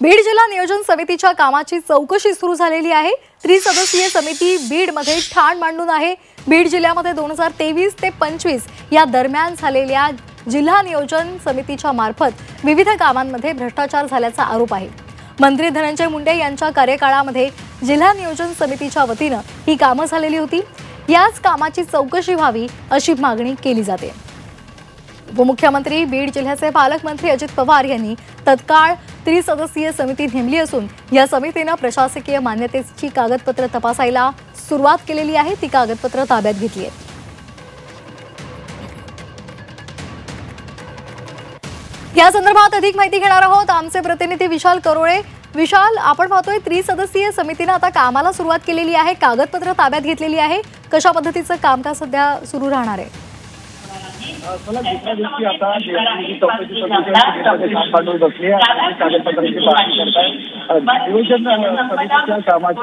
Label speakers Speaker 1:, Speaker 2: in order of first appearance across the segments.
Speaker 1: बीड जिल्हा नियोजन समितीच्या कामाची चौकशी सुरू झालेली आहे। त्रिसदस्यीय समिती बीडमध्ये ठाण मांडून आहे। बीड जिल्ह्यामध्ये 2023 ते 25 या दरम्यान झालेल्या जिल्हा नियोजन समितीच्या मार्फत विविध कामांमध्ये भ्रष्टाचार झाल्याचा आरोप आहे। मंत्री धनंजय मुंडे यांच्या कार्यकाळामध्ये जिल्हा नियोजन समितीच्या वतीने ही कामे झालेली होती। याच कामाची चौकशी व्हावी अशी मागणी केली जाते। उपमुख्यमंत्री बीड जिल्ह्याचे पालकमंत्री अजित पवार यांनी तत्काळ त्रिसदस्यीय समिती नेमली असून या समितीने प्रशासकीय मान्यतेची कागदपत्र तपासायला सुरुवात केलेली आहे। ती कागदपत्र ताब्यात घेतली आहेत। या संदर्भात अधिक माहिती घेणार आहोत आमचे प्रतिनिधी विशाल करोळे। विशाल, आपण पाहतोय त्रिसदस्यीय समितीने आता कामाला सुरुवात केलेली आहे, कागदपत्र ताब्यात घेतलेली आहे। कशा पद्धतीचं कामकाज सध्या सुरू राहणार आहे?
Speaker 2: मला दुसऱ्या दिवशी आता चौकशी काम पाठवून बसली आणि कागदपत्रांची पाहणी करताय। नियोजन समितीच्या कामाची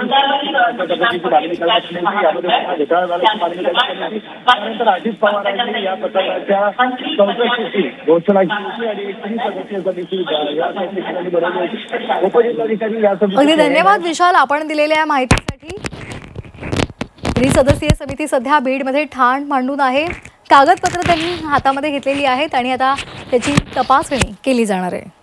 Speaker 2: पद्धतीची मागणी करण्यात आली। यामध्ये घोटाळा झाल्याची मागणी करण्यात आली। त्यानंतर अजित पवार यांनी या प्रकरणाच्या चौकशीची घोषणा केली आणि त्रिसदस्यीय समिती उपजिल्हाधिकारी या
Speaker 1: अगदी धन्यवाद विशाल, आपण दिलेल्या माहितीसाठी। त्रिसदस्यीय समिती सध्या बीडमध्ये ठाण मांडून आहे। कागदपत्र त्यांनी हातामध्ये घेतलेली आहेत आणि आता त्याची तपासणी केली जाणार आहे।